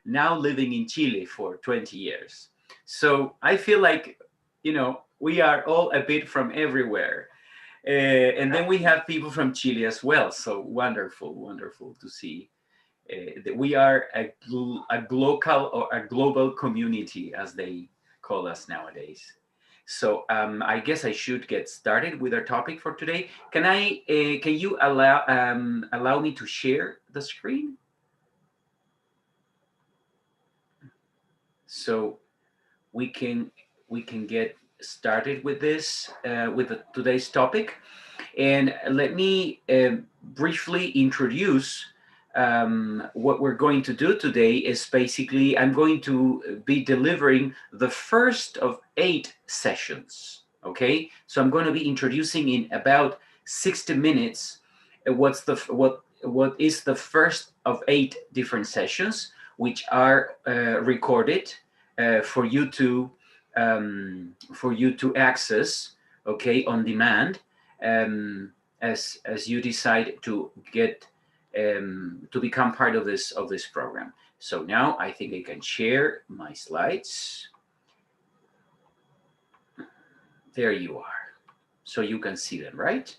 now living in Chile for 20 years. So I feel like, we are all a bit from everywhere. And then we have people from Chile as well. So wonderful, wonderful to see that we are a global or a global community, as they call us nowadays. So I guess I should get started with our topic for today. Can you allow me to share the screen so we can get started with this today's topic? And let me briefly introduce what we're going to do today. Is basically I'm going to be delivering the first of 8 sessions. Okay, so I'm going to be introducing in about 60 minutes what is the first of 8 different sessions, which are recorded for you to access, okay, on demand, as you decide to get to become part of this program. So now I think I can share my slides. There you are. So you can see them, right?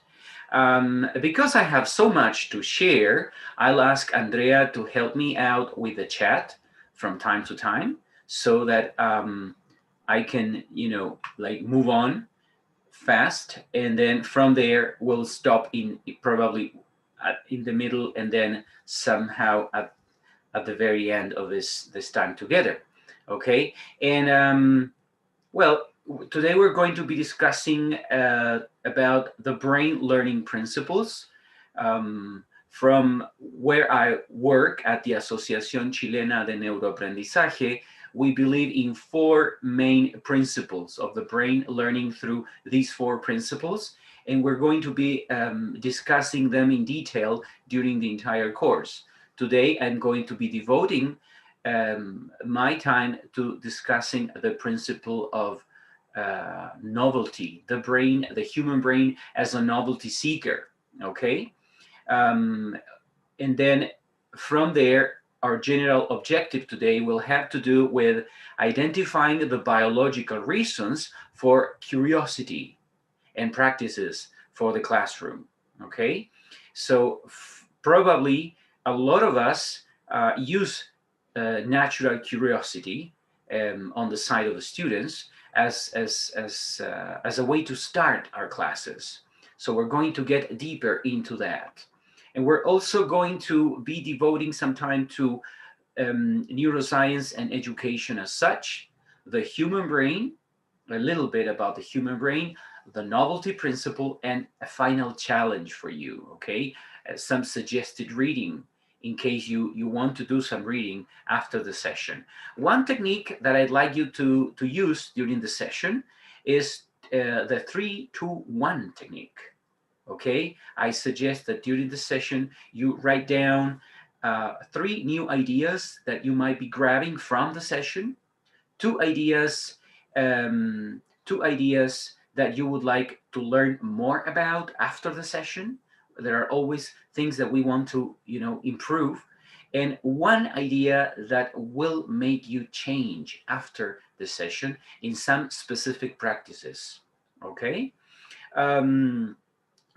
Because I have so much to share, I'll ask Andrea to help me out with the chat from time to time, so that I can, move on fast, and then from there we'll stop in probably in the middle, and then somehow at the very end of this time together. Okay, and well, today we're going to be discussing about the brain learning principles. From where I work at the Asociación Chilena de Neuroaprendizaje, we believe in 4 main principles of the brain learning through these 4 principles, and we're going to be discussing them in detail during the entire course. Today, I'm going to be devoting my time to discussing the principle of novelty, the human brain as a novelty seeker, okay? And then from there, our general objective today will have to do with identifying the biological reasons for curiosity and practices for the classroom, okay? So probably a lot of us use natural curiosity on the side of the students as a way to start our classes. So we're going to get deeper into that. And we're also going to be devoting some time to neuroscience and education as such, the human brain, a little bit about the human brain, the novelty principle, and a final challenge for you, okay? Some suggested reading in case you want to do some reading after the session. One technique that I'd like you to use during the session is the 3-2-1 technique. Okay, I suggest that during the session you write down 3 new ideas that you might be grabbing from the session, 2 ideas, 2 ideas that you would like to learn more about after the session. There are always things that we want to, improve, and 1 idea that will make you change after the session in some specific practices. Okay.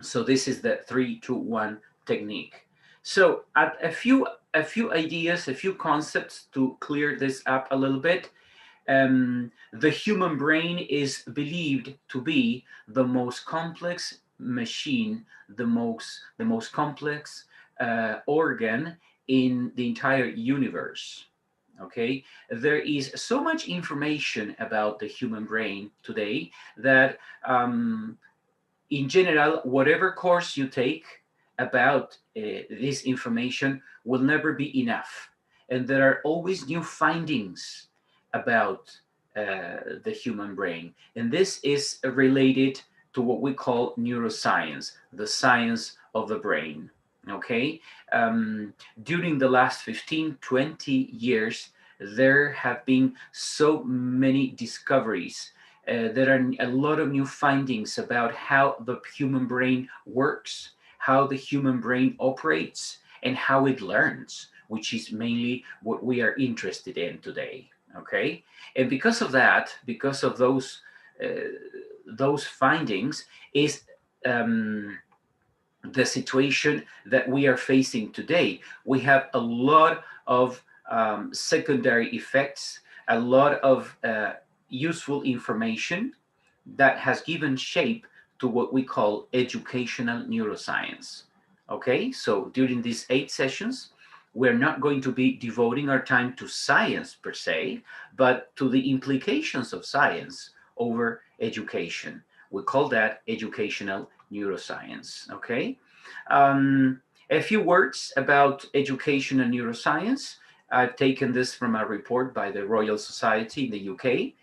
So this is the 3-2-1 technique. So a few ideas, a few concepts to clear this up a little bit. The human brain is believed to be the most complex machine, the most complex organ in the entire universe. Okay, there is so much information about the human brain today that in general, whatever course you take about this information will never be enough. And there are always new findings about the human brain. And this is related to what we call neuroscience, the science of the brain. Okay? During the last 15, 20 years, there have been so many discoveries. There are a lot of new findings about how the human brain works, how the human brain operates, and how it learns. which is mainly what we are interested in today. Okay, and because of that, because of those findings, is the situation that we are facing today. We have a lot of secondary effects, a lot of useful information that has given shape to what we call educational neuroscience. Okay, so during these 8 sessions, we're not going to be devoting our time to science per se, but to the implications of science over education. We call that educational neuroscience. Okay, um, a few words about educational neuroscience. I've taken this from a report by the Royal Society in the UK.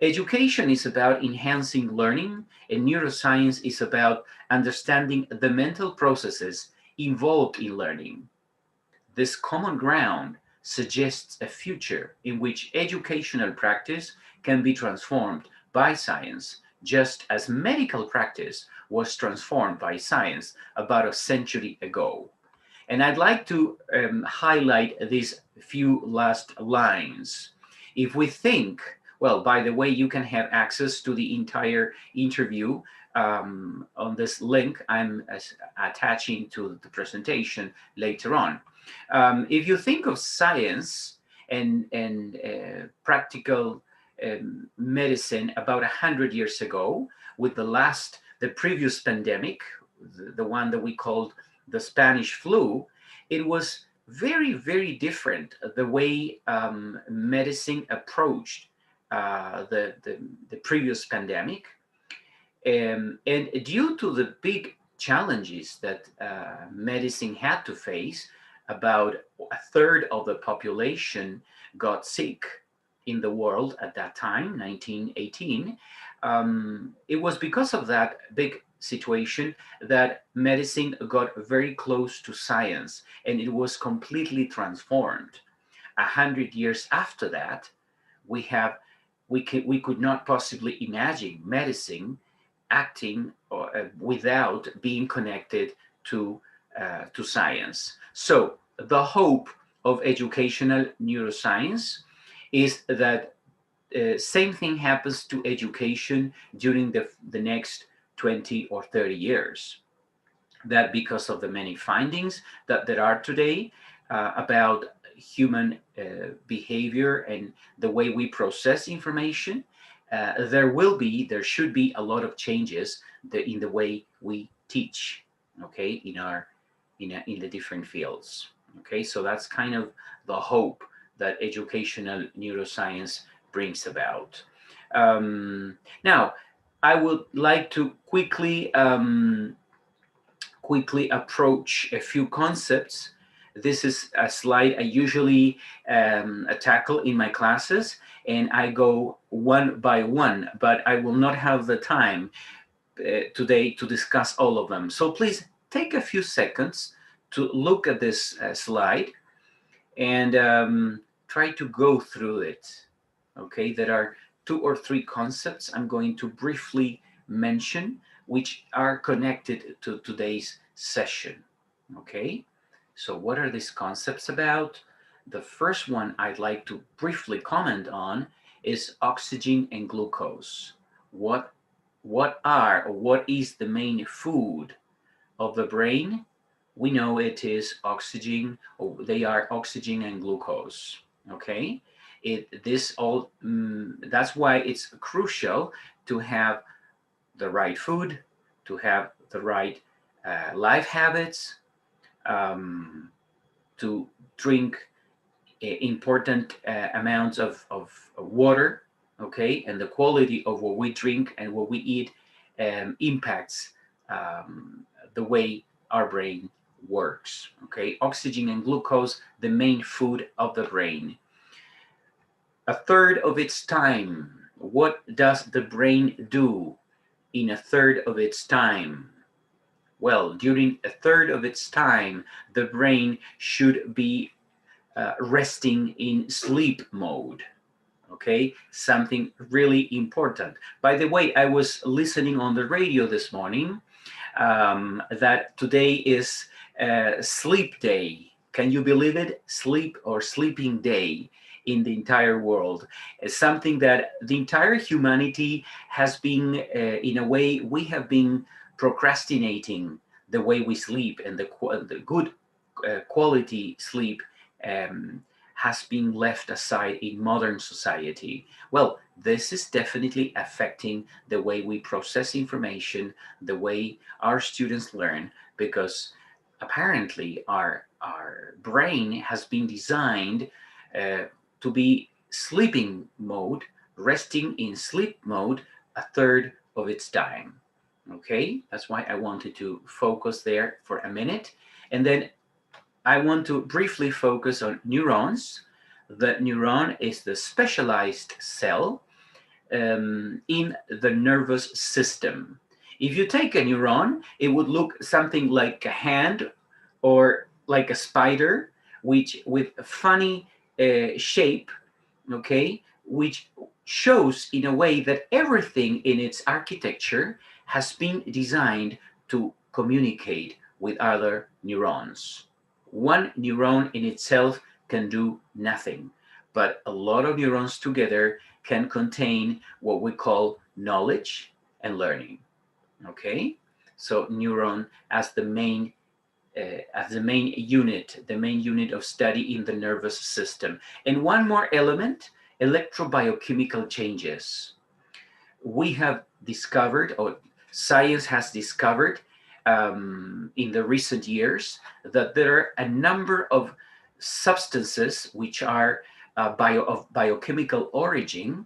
Education is about enhancing learning, and neuroscience is about understanding the mental processes involved in learning. This common ground suggests a future in which educational practice can be transformed by science, just as medical practice was transformed by science about a century ago. And I'd like to highlight these few last lines. If we think, well, by the way, you can have access to the entire interview on this link I'm attaching to the presentation later on. If you think of science and practical medicine about 100 years ago, with the previous pandemic, the one that we called the Spanish flu, it was very, very different the way medicine approached the previous pandemic. And due to the big challenges that medicine had to face, about a third of the population got sick in the world at that time, 1918. It was because of that big situation that medicine got very close to science, and it was completely transformed. 100 years after that, we could not possibly imagine medicine acting without being connected to science. So the hope of educational neuroscience is that same thing happens to education during the next 20 or 30 years. That because of the many findings that there are today about human behavior and the way we process information, there should be a lot of changes in the way we teach, okay, in the different fields. Okay, so that's kind of the hope that educational neuroscience brings about. Now, I would like to quickly approach a few concepts. This is a slide I usually tackle in my classes, and I go one by one, but I will not have the time today to discuss all of them. So please take a few seconds to look at this slide and try to go through it. Okay, there are 2 or 3 concepts I'm going to briefly mention, which are connected to today's session. Okay, so what are these concepts about? The first one I'd like to briefly comment on is oxygen and glucose. What is the main food of the brain? We know it is oxygen, or they are oxygen and glucose. Okay, that's why it's crucial to have the right food, to have the right life habits, to drink important amounts of water, okay? And the quality of what we drink and what we eat impacts the way our brain works, okay? Oxygen and glucose, the main food of the brain. A third of its time. What does the brain do in a third of its time? Well, during a third of its time, the brain should be resting in sleep mode. Okay, something really important. By the way, I was listening on the radio this morning that today is sleep day, Can you believe it? Sleep or sleeping day in the entire world is something that the entire humanity has been, in a way, we have been procrastinating the way we sleep, and the good quality sleep has been left aside in modern society. Well, this is definitely affecting the way we process information, the way our students learn, because apparently our brain has been designed to be sleeping mode, resting in sleep mode a third of its time. Okay, that's why I wanted to focus there for a minute. And then I want to briefly focus on neurons. The neuron is the specialized cell in the nervous system. If you take a neuron, it would look something like a hand or like a spider, which with a funny shape, okay, which shows in a way that everything in its architecture has been designed to communicate with other neurons. One neuron in itself can do nothing, but a lot of neurons together can contain what we call knowledge and learning. Okay, so neuron as the main unit, the main unit of study in the nervous system. And one more element, electrobiochemical changes. We have discovered, or science has discovered in the recent years, that there are a number of substances which are of biochemical origin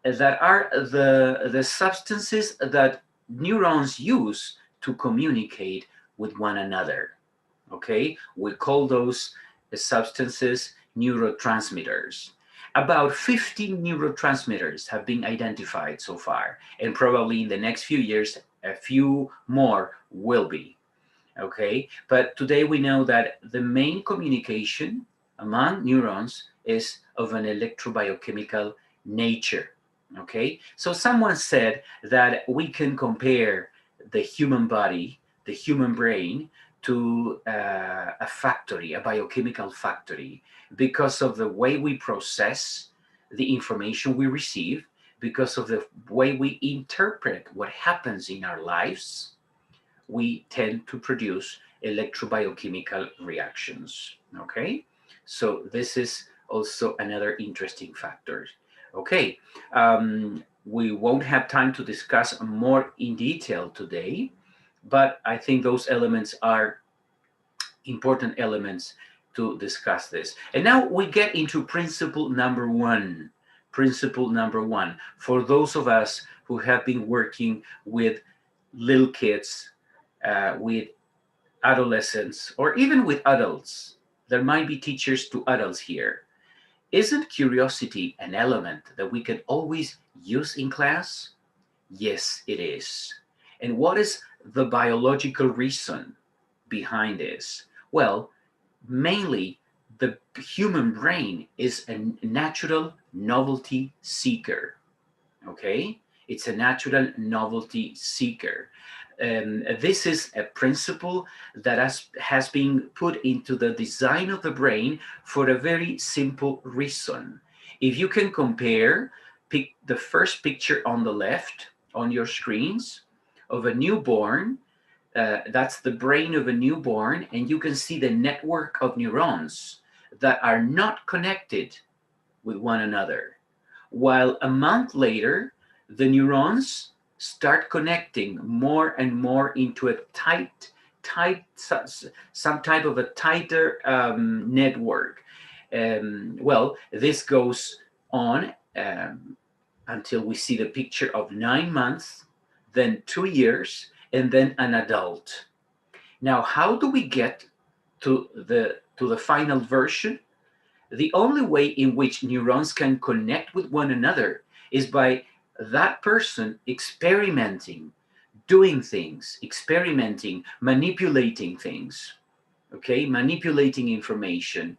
that are the substances that neurons use to communicate with one another. Okay, we call those substances neurotransmitters. About 50 neurotransmitters have been identified so far, and probably in the next few years, a few more will be. Okay, but today we know that the main communication among neurons is of an electrobiochemical nature. Okay, so someone said that we can compare the human body, the human brain, to a factory, a biochemical factory, because of the way we process the information we receive, because of the way we interpret what happens in our lives. We tend to produce electrobiochemical reactions. Okay, so this is also another interesting factor. Okay, we won't have time to discuss more in detail today, but I think those elements are important elements to discuss this. And now we get into principle number one. Principle number one, for those of us who have been working with little kids, with adolescents, or even with adults. There might be teachers to adults here. Isn't curiosity an element that we can always use in class? Yes, it is. And what is the biological reason behind this? Well, mainly the human brain is a natural novelty seeker. Okay? It's a natural novelty seeker. This is a principle that has been put into the design of the brain for a very simple reason. If you can compare the first picture on the left on your screens of a newborn, that's the brain of a newborn, and you can see the network of neurons that are not connected with one another. While a month later, the neurons start connecting more and more into a tight, some type of a tighter network. Well, this goes on until we see the picture of 9 months, then 2 years, and then an adult. Now, how do we get to the final version? The only way in which neurons can connect with one another is by that person experimenting, doing things, experimenting, manipulating things, okay, manipulating information,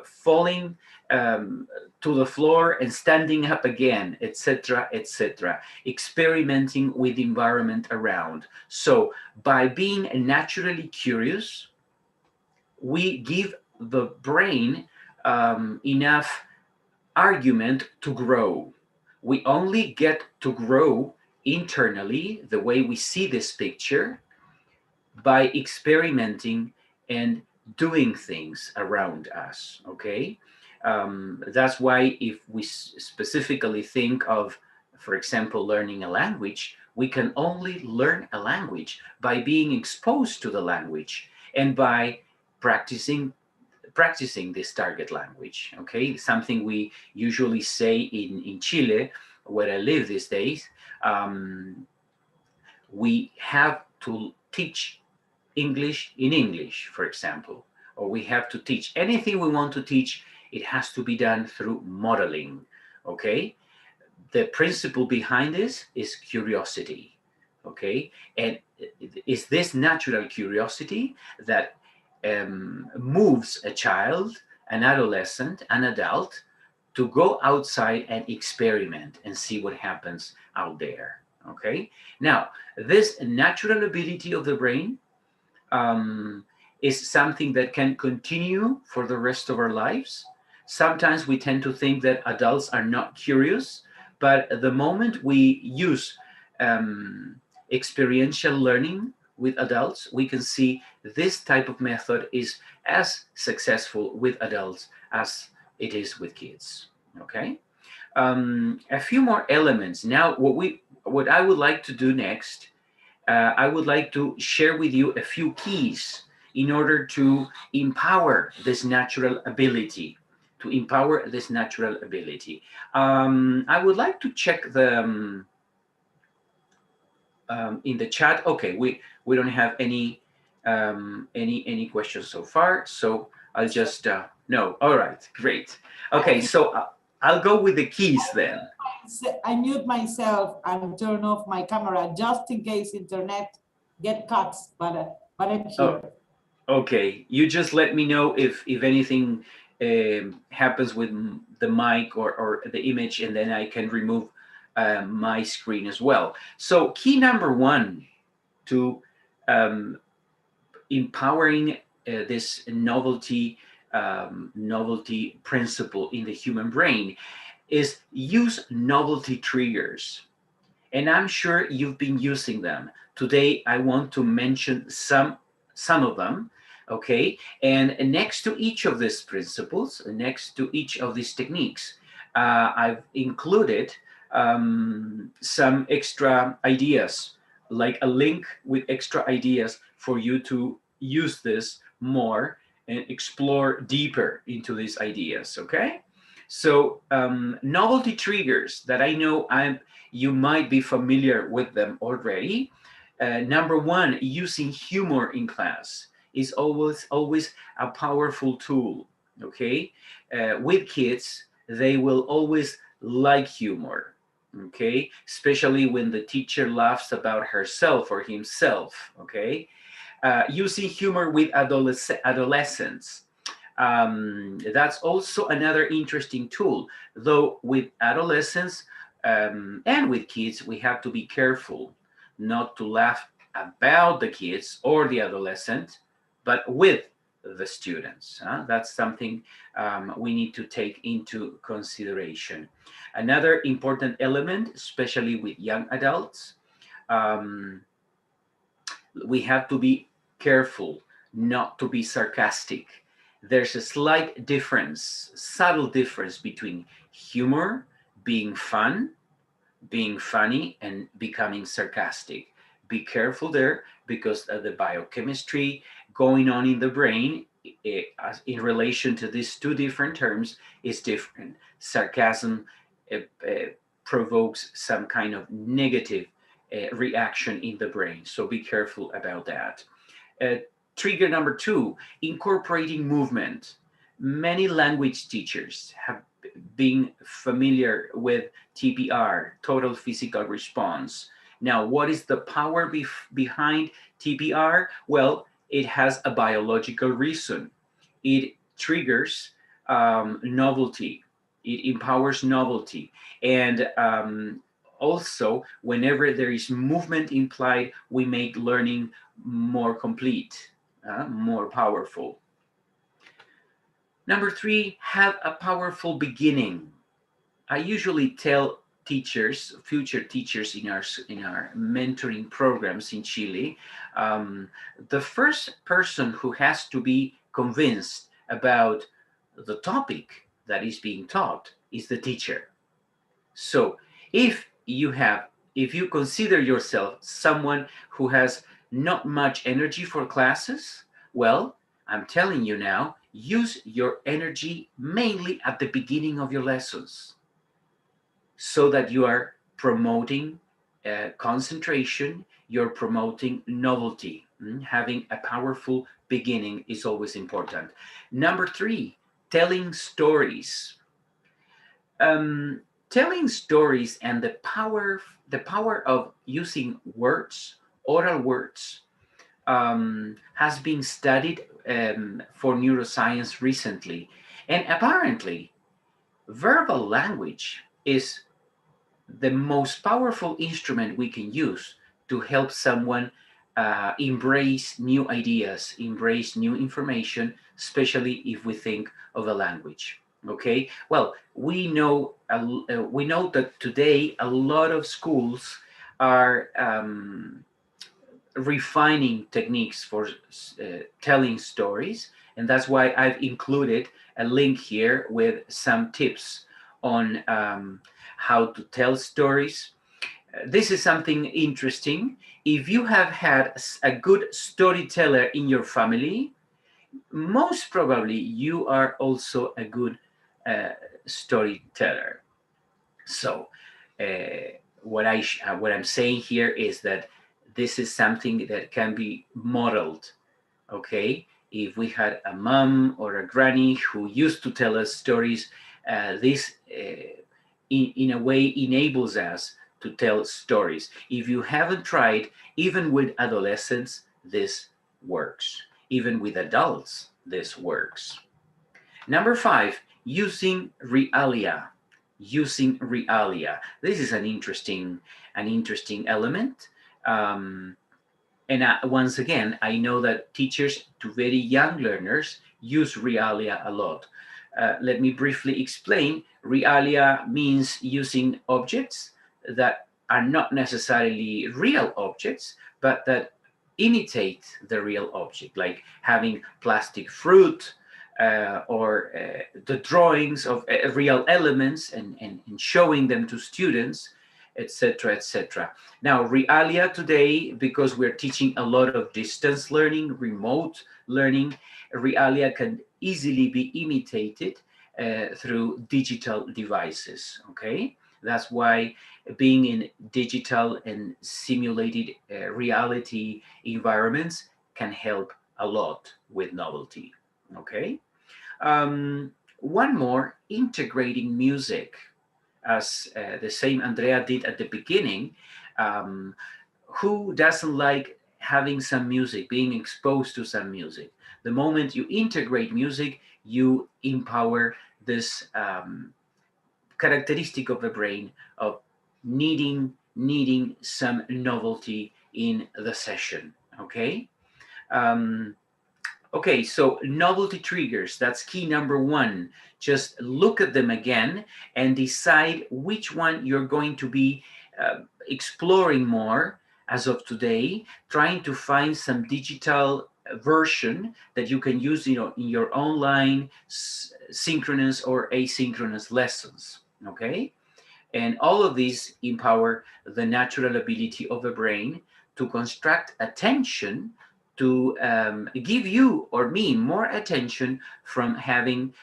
falling to the floor and standing up again, etc., etc., experimenting with the environment around. So by being naturally curious, we give the brain enough argument to grow. We only get to grow internally, the way we see this picture, by experimenting and doing things around us. Okay, that's why if we specifically think of, for example, learning a language, we can only learn a language by being exposed to the language and by practicing this target language. Okay, something we usually say in Chile, where I live these days. We have to teach English in English, for example, or we have to teach anything we want to teach. It has to be done through modeling. Okay, the principle behind this is curiosity. Okay, and is this natural curiosity that moves a child, an adolescent, an adult to go outside and experiment and see what happens out there. Okay, now this natural ability of the brain um, is something that can continue for the rest of our lives. Sometimes we tend to think that adults are not curious, but the moment we use um, experiential learning with adults, we can see this type of method is as successful with adults as it is with kids. Okay, a few more elements. Now, what I would like to do next, I would like to share with you a few keys in order to empower this natural ability. To empower this natural ability, I would like to check the in the chat. Okay, we don't have any questions so far, so I'll just no. All right, great. Okay, so I'll go with the keys then. I mute myself and turn off my camera just in case internet get cuts, but I'm here. Oh, okay, you just let me know if anything happens with the mic or the image, and then I can remove my screen as well. So key number one to empowering this novelty principle in the human brain is use novelty triggers. And I'm sure you've been using them. Today, I want to mention some of them, okay? And next to each of these principles, next to each of these techniques, I've included some extra ideas, like a link with extra ideas for you to use this more and explore deeper into these ideas, okay? So novelty triggers that I know you might be familiar with them already. Number one, using humor in class is always a powerful tool. Okay, with kids, they will always like humor. Okay, especially when the teacher laughs about herself or himself. Okay, using humor with adolescents. That's also another interesting tool, though with adolescents and with kids, we have to be careful not to laugh about the kids or the adolescent, but with the students. That's something we need to take into consideration. Another important element, especially with young adults, um, we have to be careful not to be sarcastic. There's a slight difference, subtle difference between humor, being fun, being funny, and becoming sarcastic. Be careful there, because the biochemistry going on in the brain in relation to these two different terms is different. Sarcasm provokes some kind of negative reaction in the brain, so be careful about that. Trigger number two, incorporating movement. Many language teachers have been familiar with TPR, total physical response. Now, what is the power behind TPR? Well, it has a biological reason. It triggers novelty. It empowers novelty. And also, whenever there is movement implied, we make learning more complete, more powerful. Number 3, have a powerful beginning. I usually tell teachers, future teachers in our mentoring programs in Chile, the first person who has to be convinced about the topic that is being taught is the teacher. So if you consider yourself someone who has not much energy for classes, well, I'm telling you now, use your energy mainly at the beginning of your lessons so that you are promoting concentration, you're promoting novelty. Having a powerful beginning is always important. Number 3, telling stories. Telling stories and the power of using words, oral words, has been studied for neuroscience recently, and apparently verbal language is the most powerful instrument we can use to help someone embrace new ideas, embrace new information, especially if we think of a language. Okay, well, we know that today a lot of schools are refining techniques for telling stories, and that's why I've included a link here with some tips on how to tell stories. This is something interesting. If you have had a good storyteller in your family, most probably you are also a good storyteller. So, what I'm saying here is that this is something that can be modeled. Okay, if we had a mom or a granny who used to tell us stories, this in a way enables us to tell stories. If you haven't tried, even with adolescents, this works. Even with adults, this works. Number 5, using realia. Using realia. This is an interesting element. And once again, I know that teachers to very young learners use realia a lot. Let me briefly explain. Realia means using objects that are not necessarily real objects, but that imitate the real object, like having plastic fruit, or the drawings of real elements, and showing them to students, etc., etc. Now, realia today, because we're teaching a lot of distance learning, remote learning, realia can easily be imitated through digital devices, okay? That's why being in digital and simulated reality environments can help a lot with novelty, okay? One more, integrating music, as the same Andrea did at the beginning. Um, who doesn't like having some music, being exposed to some music? The moment you integrate music, you empower this characteristic of the brain of needing some novelty in the session. Okay. Um, Okay, so novelty triggers, that's key number 1. Just look at them again and decide which one you're going to be exploring more as of today, trying to find some digital version that you can use, in your online synchronous or asynchronous lessons, okay? And all of these empower the natural ability of the brain to construct attention, to give you or me more attention from having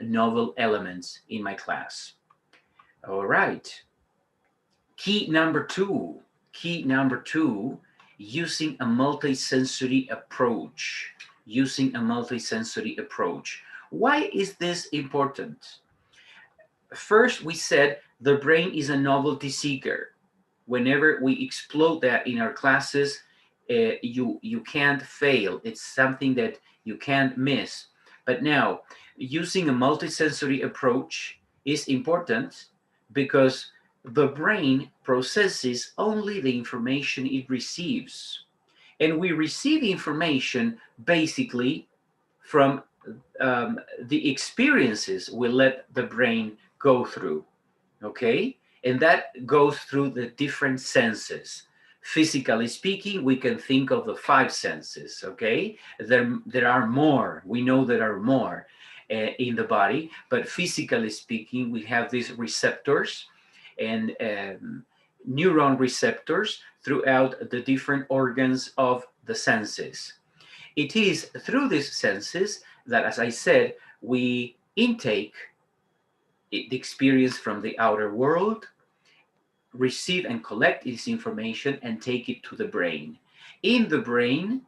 novel elements in my class. All right. Key number two, using a multisensory approach. Using a multisensory approach. Why is this important? First, we said the brain is a novelty seeker. Whenever we explode that in our classes, you can't fail. It's something that you can't miss. But now, using a multisensory approach is important because the brain processes only the information it receives. And we receive information basically from the experiences we let the brain go through, okay? And that goes through the different senses. Physically speaking, we can think of the five senses, okay? There are more. We know there are more in the body, but physically speaking, we have these receptors and neuron receptors throughout the different organs of the senses. It is through these senses that, as I said, we intake the experience from the outer world, receive and collect this information, and take it to the brain. In the brain,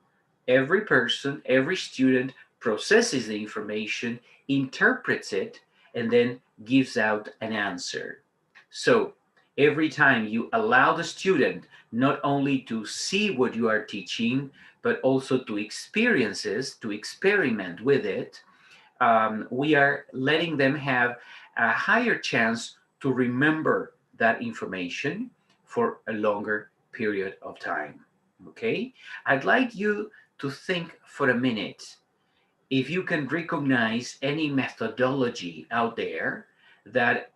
every person, every student processes the information, interprets it, and then gives out an answer. So every time you allow the student not only to see what you are teaching, but also to experiences, to experiment with it, we are letting them have a higher chance to remember that information for a longer period of time. Okay? I'd like you to think for a minute if you can recognize any methodology out there that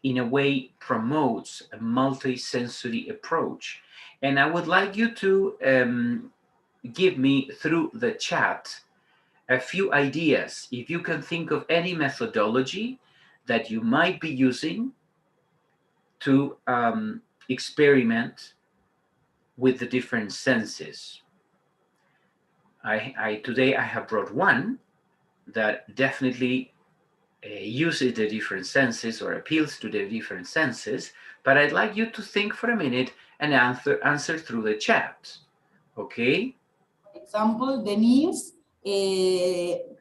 in a way promotes a multi-sensory approach. And I would like you to give me through the chat a few ideas. If you can think of any methodology that you might be using to experiment with the different senses. Today I have brought one that definitely uses the different senses or appeals to the different senses, but I'd like you to think for a minute and answer through the chat. Okay? For example, Denise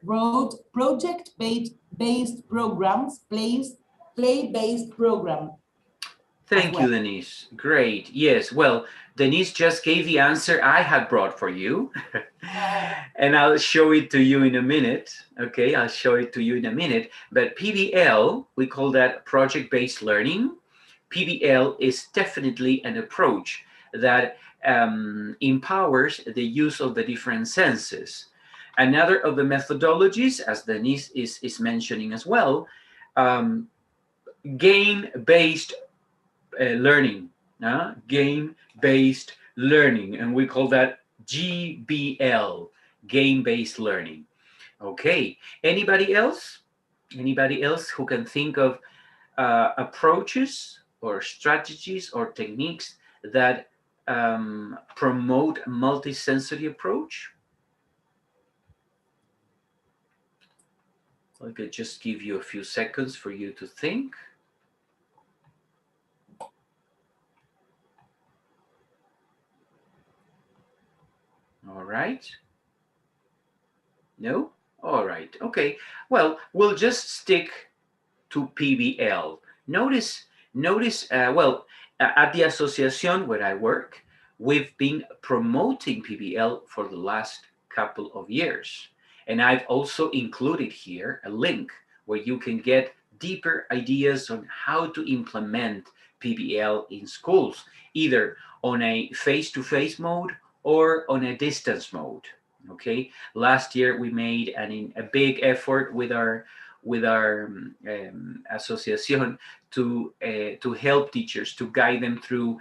wrote project-based programs, play-based program. Thank you, Denise. Great. Yes. Well, Denise just gave the answer I had brought for you. And I'll show it to you in a minute. Okay, I'll show it to you in a minute. But PBL, we call that project-based learning. PBL is definitely an approach that empowers the use of the different senses. Another of the methodologies, as Denise is mentioning as well, game-based learning, game-based learning, and we call that GBL, game-based learning. Okay, anybody else? Anybody else who can think of approaches or strategies or techniques that promote a multisensory approach? I could just give you a few seconds for you to think. All right. No? All right. Okay. Well, we'll just stick to PBL. Notice, well, at the association where I work, we've been promoting PBL for the last couple of years. And I've also included here a link where you can get deeper ideas on how to implement PBL in schools, either on a face-to-face mode or on a distance mode. Okay, last year we made a big effort with our association to help teachers, to guide them through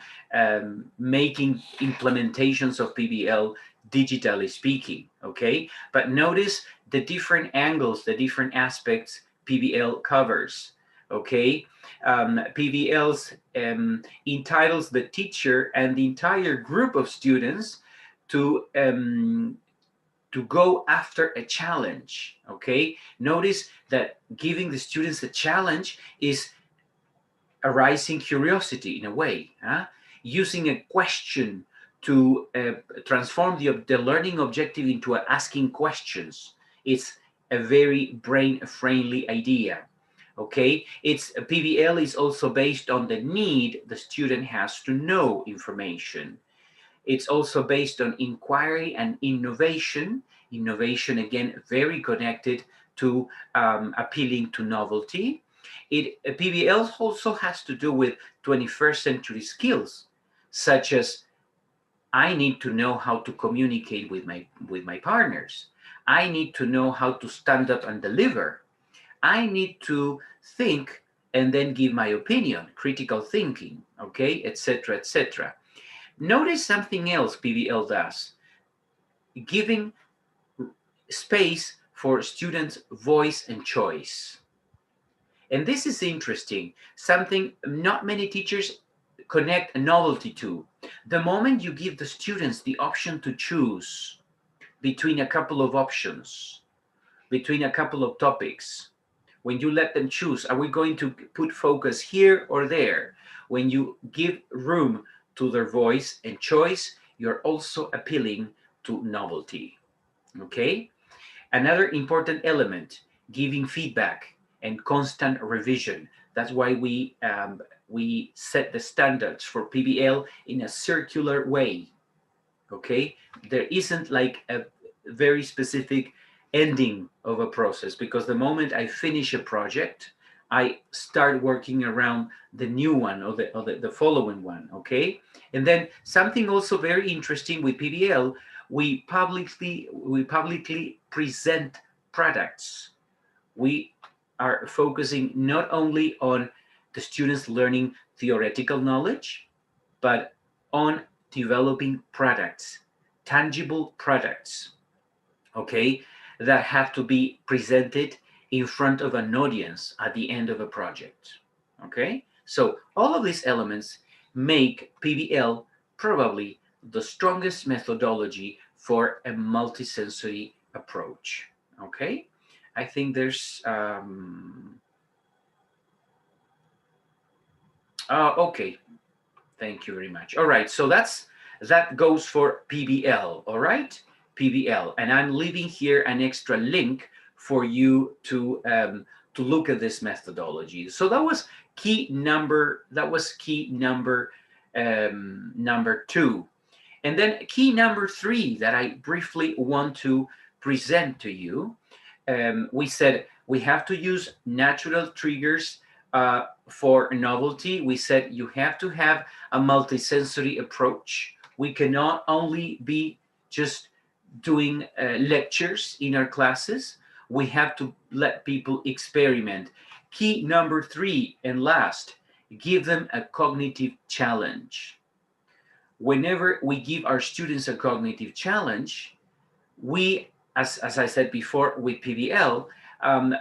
making implementations of PBL digitally speaking. Okay, but notice the different angles, the different aspects PBL covers. Okay, PBLs entitles the teacher and the entire group of students to go after a challenge. Okay, notice that giving the students a challenge is arising curiosity in a way, using a question to transform the learning objective into asking questions. It's a very brain-friendly idea. Okay, PBL is also based on the need the student has to know information. It's also based on inquiry and innovation. Innovation, again, very connected to appealing to novelty. PBL also has to do with 21st century skills, such as I need to know how to communicate with my partners. I need to know how to stand up and deliver. I need to think and then give my opinion, critical thinking, okay, etc., etc. Notice something else PBL does, giving space for students' voice and choice. And this is interesting, something not many teachers connect a novelty to. The moment you give the students the option to choose between a couple of options, between a couple of topics, when you let them choose, are we going to put focus here or there? When you give room to their voice and choice, you're also appealing to novelty, okay? Another important element, giving feedback and constant revision. That's why we set the standards for PBL in a circular way, okay? There isn't like a very specific ending of a process, because the moment I finish a project, I start working around the new one or the following one, okay? And then something also very interesting with PBL, we publicly present products. We are focusing not only on the students learning theoretical knowledge, but on developing products, tangible products, okay, that have to be presented in front of an audience at the end of a project, okay? So all of these elements make PBL probably the strongest methodology for a multisensory approach, okay? I think there's, okay, thank you very much. All right, so that goes for PBL, all right? PBL, and I'm leaving here an extra link for you to look at this methodology. So that was key number number 2. And then key number 3 that I briefly want to present to you. We said we have to use natural triggers for novelty. We said you have to have a multisensory approach. We cannot only be just doing lectures in our classes. We have to let people experiment. Key number 3 and last, give them a cognitive challenge. Whenever we give our students a cognitive challenge, we, as I said before with PBL,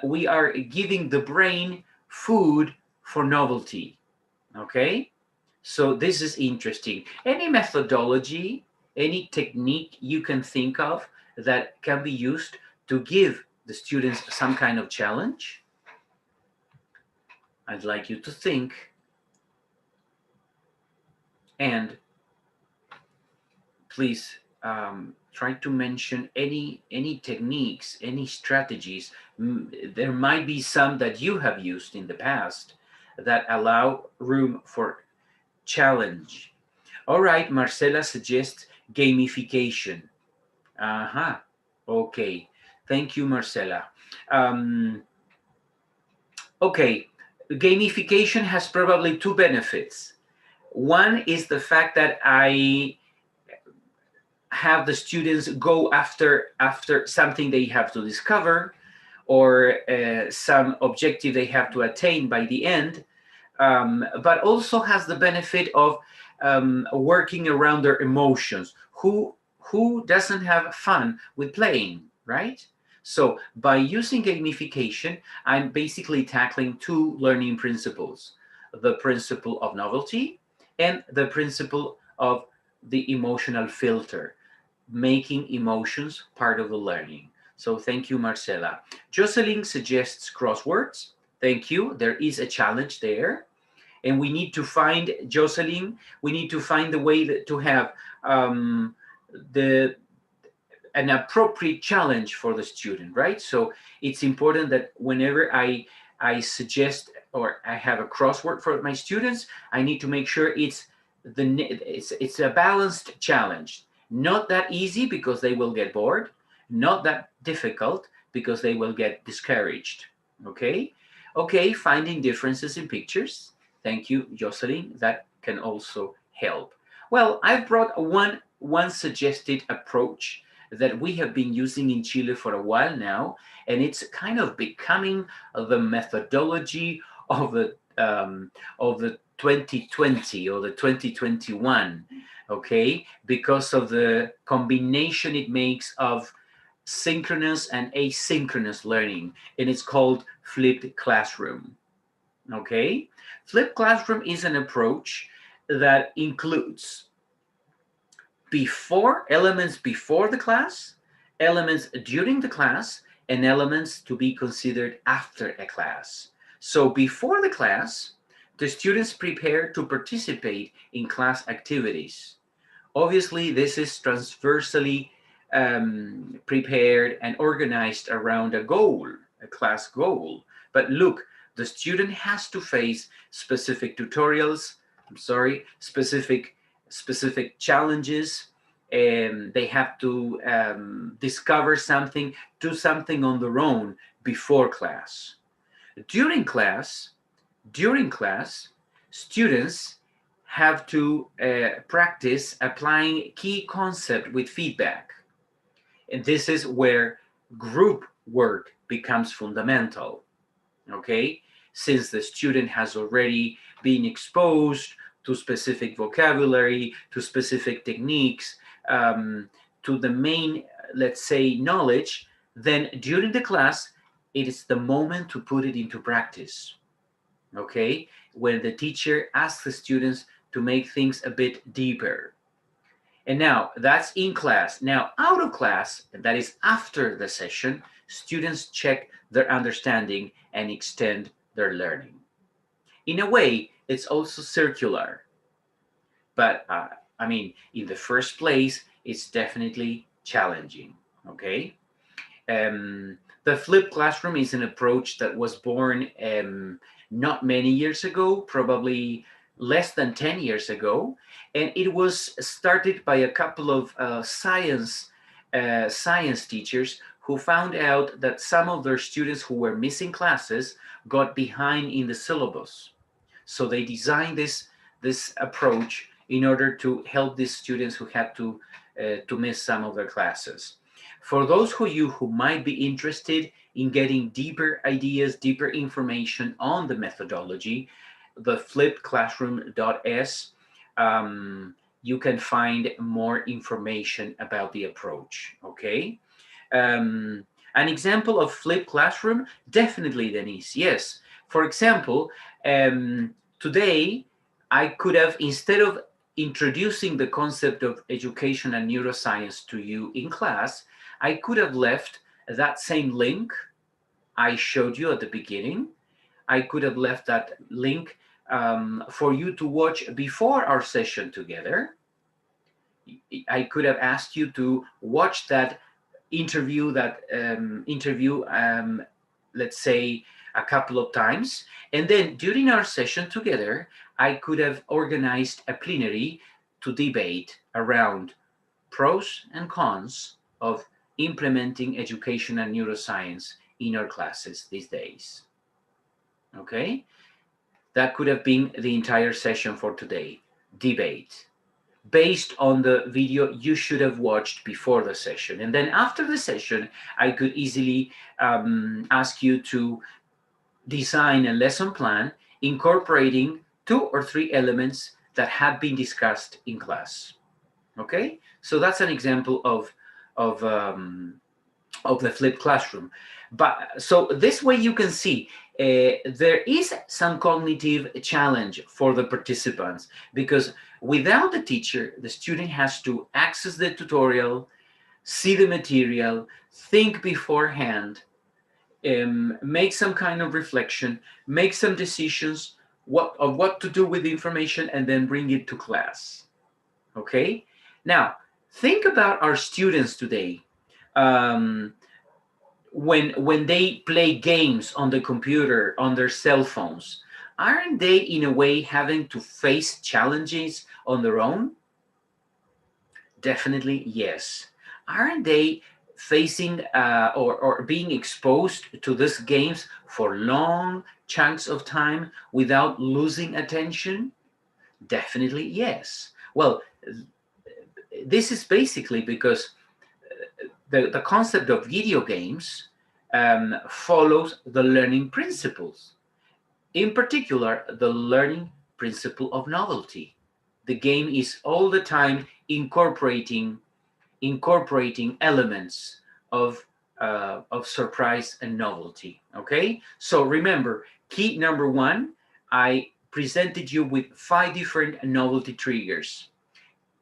we are giving the brain food for novelty, okay? So this is interesting. Any methodology, any technique you can think of that can be used to give the students some kind of challenge? I'd like you to think and please try to mention any techniques, any strategies. There might be some that you have used in the past that allow room for challenge. All right, Marcela suggests gamification. Okay, thank you, Marcela. Okay, gamification has probably 2 benefits. One is the fact that I have the students go after something they have to discover, or some objective they have to attain by the end, but also has the benefit of working around their emotions. Who doesn't have fun with playing, right? So by using gamification, I'm basically tackling 2 learning principles: the principle of novelty and the principle of the emotional filter, making emotions part of the learning. So thank you, Marcela. Jocelyn suggests crosswords. Thank you. There is a challenge there. And we need to find, Jocelyn, we need to find the way to have an appropriate challenge for the student, right? So it's important that whenever I suggest or I have a crossword for my students, I need to make sure it's a balanced challenge. Not that easy because they will get bored, not that difficult because they will get discouraged, okay? Okay, finding differences in pictures. Thank you, Jocelyn. That can also help. Well, I've brought one suggested approach that we have been using in Chile for a while now, and it's kind of becoming the methodology of the 2020 or the 2021, okay, because of the combination it makes of synchronous and asynchronous learning, and it's called flipped classroom. Okay, flipped classroom is an approach that includes elements before the class, elements during the class, and elements to be considered after a class. So before the class, the students prepare to participate in class activities. Obviously, this is transversally prepared and organized around a goal, a class goal. But look, the student has to face specific tutorials, specific challenges, and they have to discover something, do something on their own before class. During class, students have to practice applying key concept with feedback. And this is where group work becomes fundamental, okay? Since the student has already been exposed to specific vocabulary, to specific techniques, to the main, let's say, knowledge, then during the class, it is the moment to put it into practice, okay? When the teacher asks the students to make things a bit deeper. And now that's in class. Now out of class, that is after the session, students check their understanding and extend their learning. In a way, it's also circular. But I mean, in the first place, it's definitely challenging, okay? The flipped classroom is an approach that was born not many years ago, probably less than 10 years ago, and it was started by a couple of science teachers who found out that some of their students who were missing classes got behind in the syllabus. So they designed this approach in order to help these students who had to miss some of their classes. For those of you who might be interested in getting deeper ideas, deeper information on the methodology, the flippedclassroom.s, you can find more information about the approach, okay? An example of flipped classroom, definitely, Denise, yes. For example, today, I could have, instead of introducing the concept of education and neuroscience to you in class, I could have left that same link I showed you at the beginning. I could have left that link for you to watch before our session together. I could have asked you to watch that interview, let's say, a couple of times. And then during our session together, I could have organized a plenary to debate around pros and cons of implementing education and neuroscience in our classes these days. Okay? That could have been the entire session for today. Debate. Based on the video you should have watched before the session. And then after the session, I could easily ask you to design a lesson plan incorporating 2 or 3 elements that have been discussed in class. Okay, so that's an example of the flipped classroom. But so this way you can see there is some cognitive challenge for the participants, because without the teacher, the student has to access the tutorial, see the material, think beforehand, make some kind of reflection, make some decisions of what to do with the information, and then bring it to class. Okay? Now, think about our students today. When they play games on the computer, on their cell phones, aren't they in a way having to face challenges on their own? Definitely yes. Aren't they facing or being exposed to these games for long chunks of time without losing attention? Definitely yes. Well, this is basically because the concept of video games follows the learning principles. In particular, the learning principle of novelty. The game is all the time incorporating elements of surprise and novelty. Okay, so remember, key number one, I presented you with 5 different novelty triggers.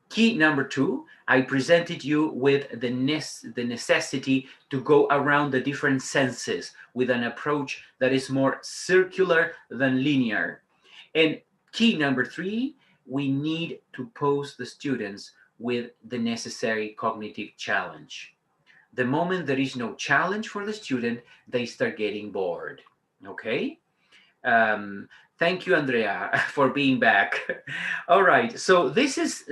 Key number two, I presented you with the necessity to go around the different senses with an approach that is more circular than linear. And key number three, we need to pose the students with the necessary cognitive challenge. The moment there is no challenge for the student, they start getting bored. Okay? Thank you, Andrea, for being back. All right, so this is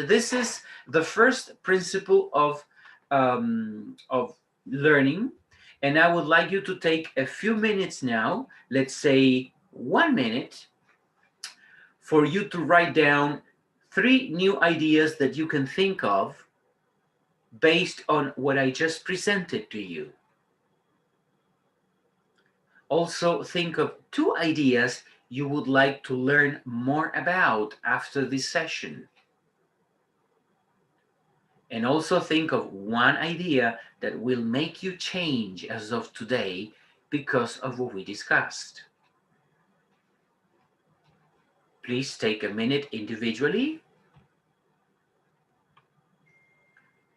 the first principle of learning, and I would like you to take a few minutes now, let's say 1 minute, for you to write down 3 new ideas that you can think of based on what I just presented to you. Also, think of 2 ideas you would like to learn more about after this session. And also think of 1 idea that will make you change as of today because of what we discussed. Please take a minute individually.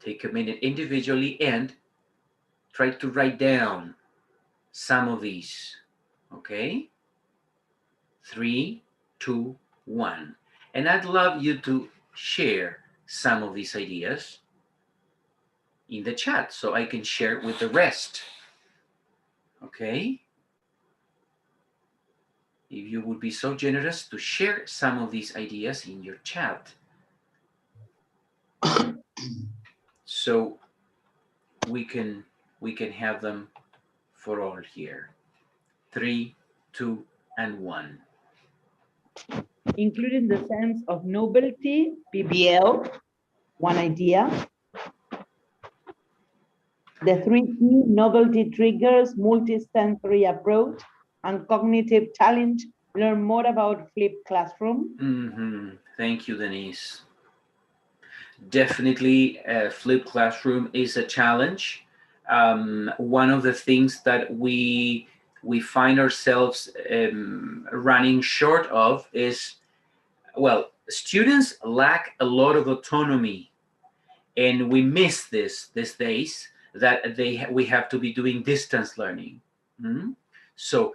Take a minute individually and try to write down some of these. Okay? 3, 2, 1. And I'd love you to share some of these ideas in the chat so I can share it with the rest. Okay? If you would be so generous to share some of these ideas in your chat. So we can have them for all here. 3, 2, and 1. Including the sense of novelty, PBL, 1 idea. The 3 key novelty triggers, multi-sensory approach, and cognitive challenge. Learn more about flipped classroom. Thank you, Denise. Definitely, flipped classroom is a challenge. One of the things that we find ourselves running short of is, well, students lack a lot of autonomy, and we miss this these days, that we have to be doing distance learning. So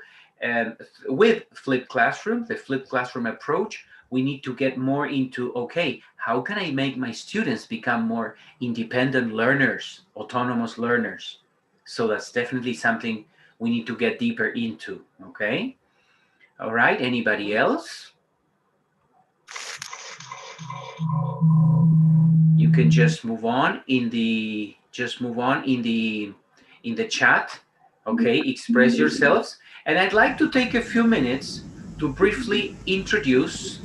with flipped classroom, the flipped classroom approach, we need to get more into, okay, how can I make my students become more independent learners, autonomous learners? So that's definitely something we need to get deeper into, okay? All right, anybody else? You can just move on in the chat, okay? Express yourselves. And I'd like to take a few minutes to briefly introduce.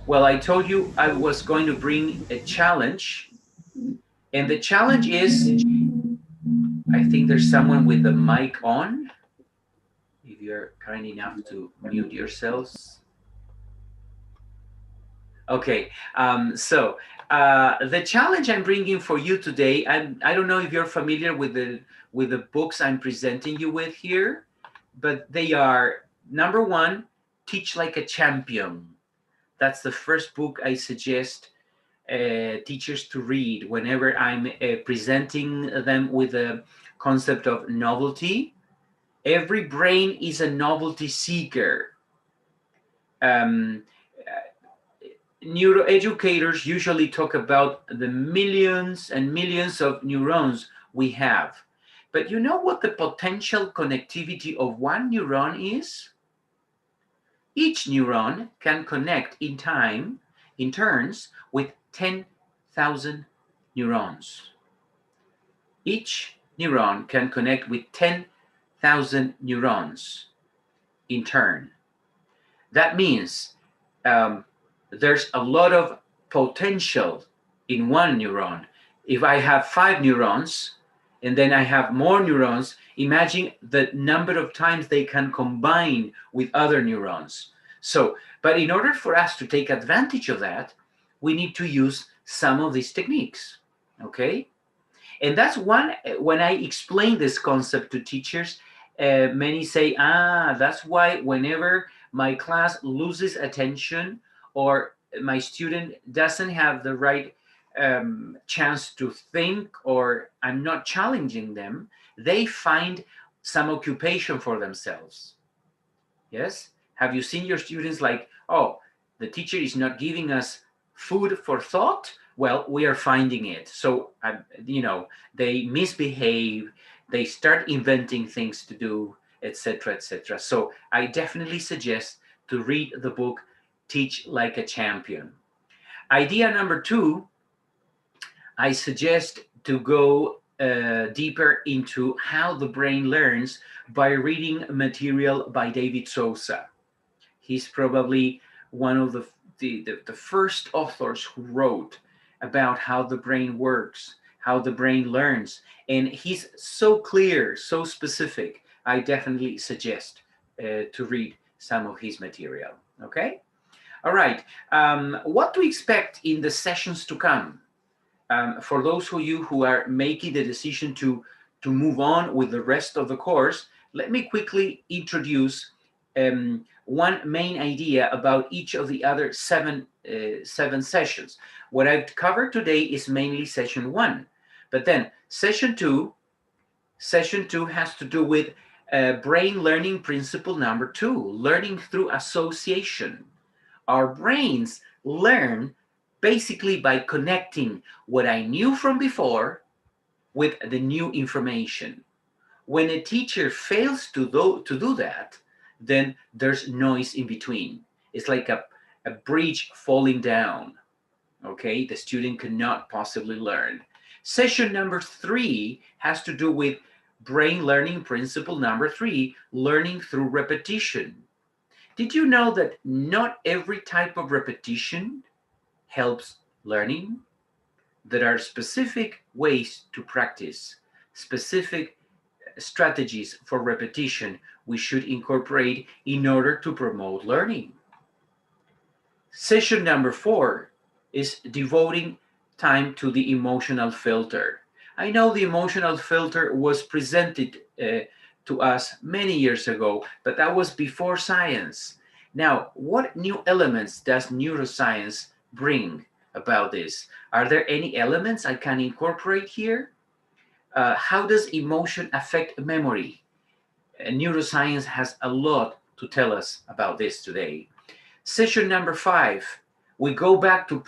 Well, I told you I was going to bring a challenge, and the challenge is, I think there's someone with the mic on. If you're kind enough to mute yourselves. Okay, so the challenge I'm bringing for you today, I don't know if you're familiar with the books I'm presenting you with here, but they are, number 1, Teach Like a Champion. That's the first book I suggest teachers to read whenever I'm presenting them with the concept of novelty. Every brain is a novelty seeker. Neuroeducators usually talk about the millions and millions of neurons we have. But you know what the potential connectivity of 1 neuron is? Each neuron can connect in turns with 10,000 neurons. Each neuron can connect with 10,000 neurons in turn. That means there's a lot of potential in 1 neuron. If I have 5 neurons, and then I have more neurons, imagine the number of times they can combine with other neurons. So, but in order for us to take advantage of that, we need to use some of these techniques, okay? And that's one, when I explain this concept to teachers, many say, that's why whenever my class loses attention or my student doesn't have the right chance to think, or I'm not challenging them, they find some occupation for themselves. Yes? Have you seen your students like, oh, the teacher is not giving us food for thought? Well, we are finding it. So, they misbehave, they start inventing things to do, etc., etc. So I definitely suggest to read the book, Teach Like a Champion. Idea number 2, I suggest to go deeper into how the brain learns by reading material by David Sousa. He's probably one of the first authors who wrote about how the brain works, how the brain learns. And he's so clear, so specific. I definitely suggest to read some of his material, okay? All right, what to expect in the sessions to come? For those of you who are making the decision to move on with the rest of the course, let me quickly introduce one main idea about each of the other seven sessions. What I've covered today is mainly session 1, but then session 2 has to do with brain learning principle number 2, learning through association. Our brains learn basically by connecting what I knew from before with the new information. When a teacher fails to do that, then there's noise in between. It's like a bridge falling down, okay? The student cannot possibly learn. Session number 3 has to do with brain learning principle number 3, learning through repetition. Did you know that not every type of repetition helps learning? There are specific ways to practice, specific strategies for repetition we should incorporate in order to promote learning. Session number 4 is devoting time to the emotional filter. I know the emotional filter was presented to us many years ago, but that was before science. Now, what new elements does neuroscience bring about this? Are there any elements I can incorporate here? How does emotion affect memory? Neuroscience has a lot to tell us about this today. Session number 5, we go back to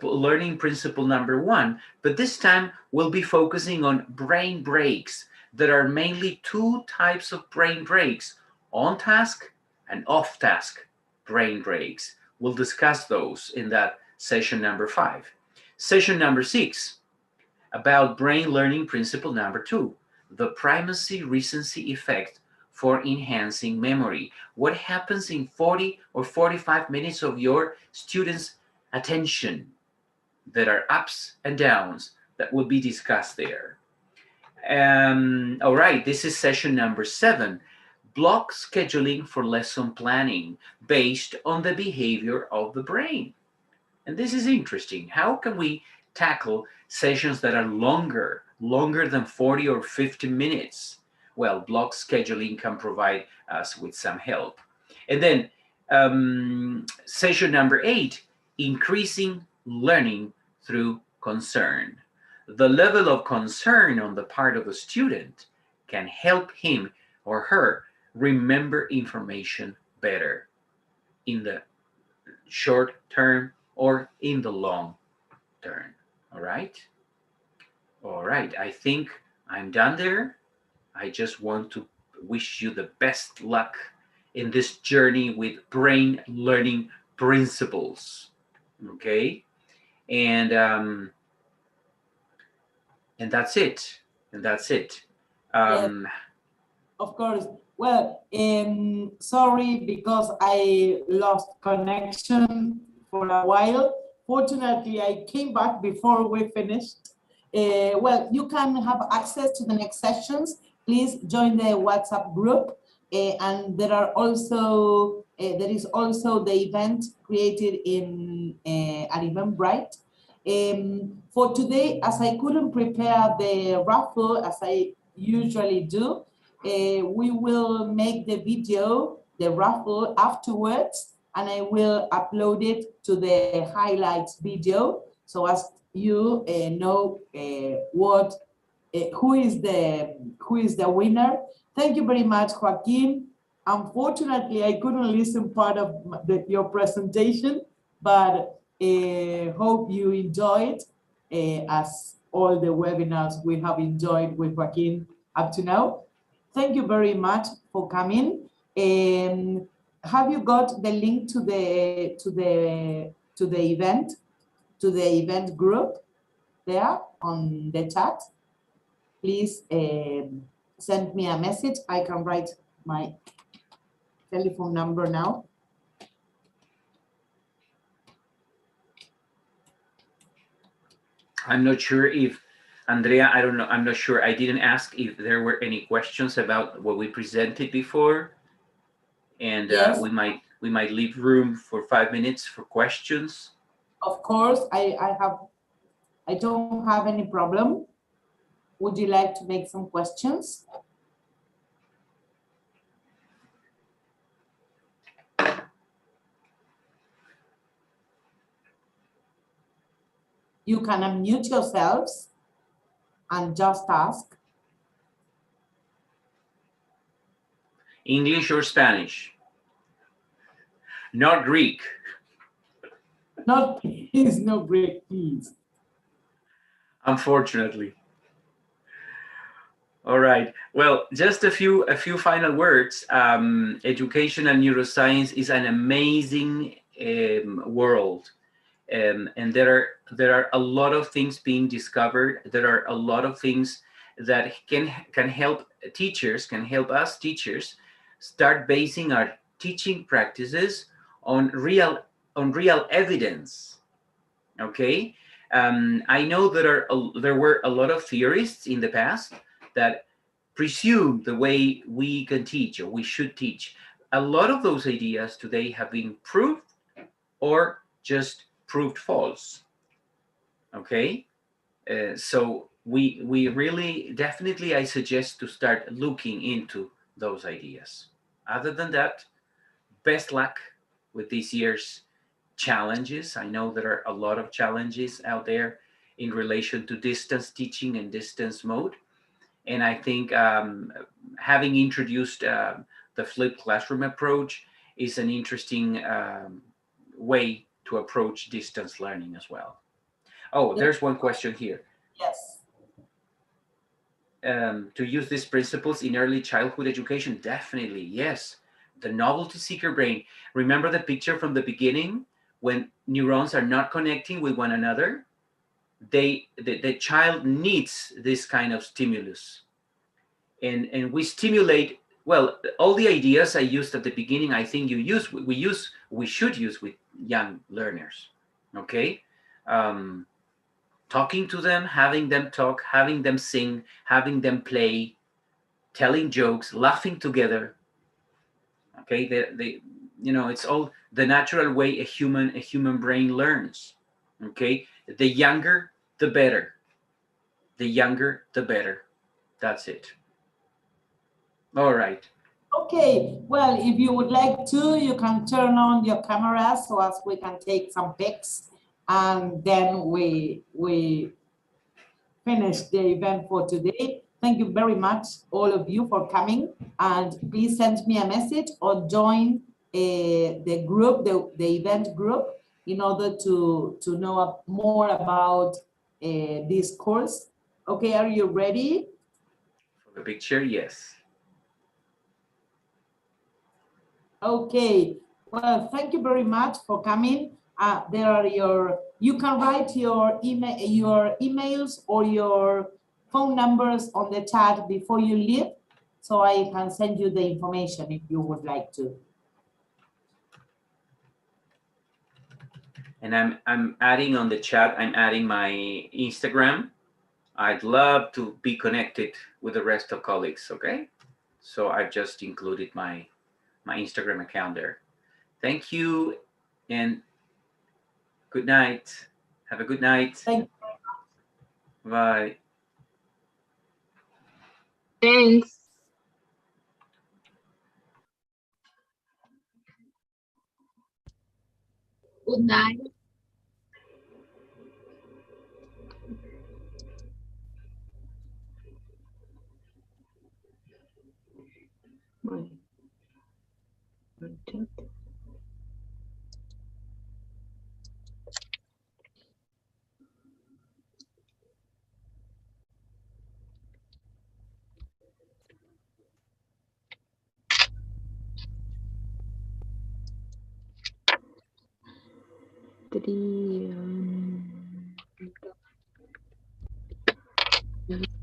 learning principle number 1, but this time we'll be focusing on brain breaks. There are mainly 2 types of brain breaks, on-task and off-task brain breaks. We'll discuss those in that session number 5. Session number 6, about brain learning principle number 2, the primacy recency effect for enhancing memory. What happens in 40 or 45 minutes of your students' attention? There are ups and downs that will be discussed there. All right, this is session number 7, block scheduling for lesson planning based on the behavior of the brain. And this is interesting. How can we tackle sessions that are longer than 40 or 50 minutes? Well, block scheduling can provide us with some help. And then session number 8, increasing learning through concern. The level of concern on the part of a student can help him or her remember information better in the short term or in the long term. All right? All right, I think I'm done there. I just want to wish you the best luck in this journey with brain learning principles. Okay? And that's it. And that's it. Yes, of course. Well, sorry because I lost connection for a while. Fortunately, I came back before we finished. Well, you can have access to the next sessions. Please join the WhatsApp group. And there are also, there is also the event created in at Eventbrite. For today, as I couldn't prepare the raffle as I usually do, we will make the video, the raffle afterwards, and I will upload it to the highlights video, so as you know who is the winner. Thank you very much, Joaquin. Unfortunately, I couldn't listen part of your presentation, but hope you enjoyed as all the webinars we have enjoyed with Joaquin up to now. Thank you very much for coming. Have you got the link to the event group there on the chat? Please send me a message. I can write my telephone number now. I'm not sure if, Andrea, I don't know, I'm not sure. I didn't ask if there were any questions about what we presented before. And Yes. we might leave room for 5 minutes for questions. Of course, I don't have any problem. Would you like to make some questions? You can unmute yourselves and just ask. English or Spanish? Not Greek. Not please, no Greek, please. Unfortunately. All right. Well, just a few final words. Education and neuroscience is an amazing world, and there are a lot of things being discovered. There are a lot of things that can help teachers, can help us teachers start basing our teaching practices on real evidence. Okay. I know there were a lot of theorists in the past that presume the way we can teach or we should teach. A lot of those ideas today have been proved or just proved false. Okay, so we really definitely, I suggest to start looking into those ideas. Other than that, best luck with this year's challenges. I know there are a lot of challenges out there in relation to distance teaching and distance mode. And I think having introduced the flipped classroom approach is an interesting way to approach distance learning as well. Oh, there's one question here. Yes. To use these principles in early childhood education, definitely, yes. The novelty seeker brain. Remember the picture from the beginning when neurons are not connecting with one another? The child needs this kind of stimulus, and we stimulate. Well, all the ideas I used at the beginning, I think we should use with young learners. Okay, talking to them, having them talk, having them sing, having them play, telling jokes, laughing together. Okay, it's all the natural way a human brain learns. Okay, the younger, the better. The younger, the better. That's it. All right. Okay, well, if you would like to, you can turn on your camera so as we can take some pics, and then we finish the event for today. Thank you very much, all of you, for coming, and please send me a message or join the group, the event group, in order to know more about this course. Okay, are you ready? For the picture, yes. Okay, well, thank you very much for coming. There are you can write your emails or your phone numbers on the chat before you leave, so I can send you the information if you would like to. And I'm adding on the chat, I'm adding my Instagram I'd love to be connected with the rest of colleagues, okay? So I've just included my Instagram account there. Thank you and good night. Have a good night. Thank you. Bye. Thanks. Good night.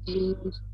Three.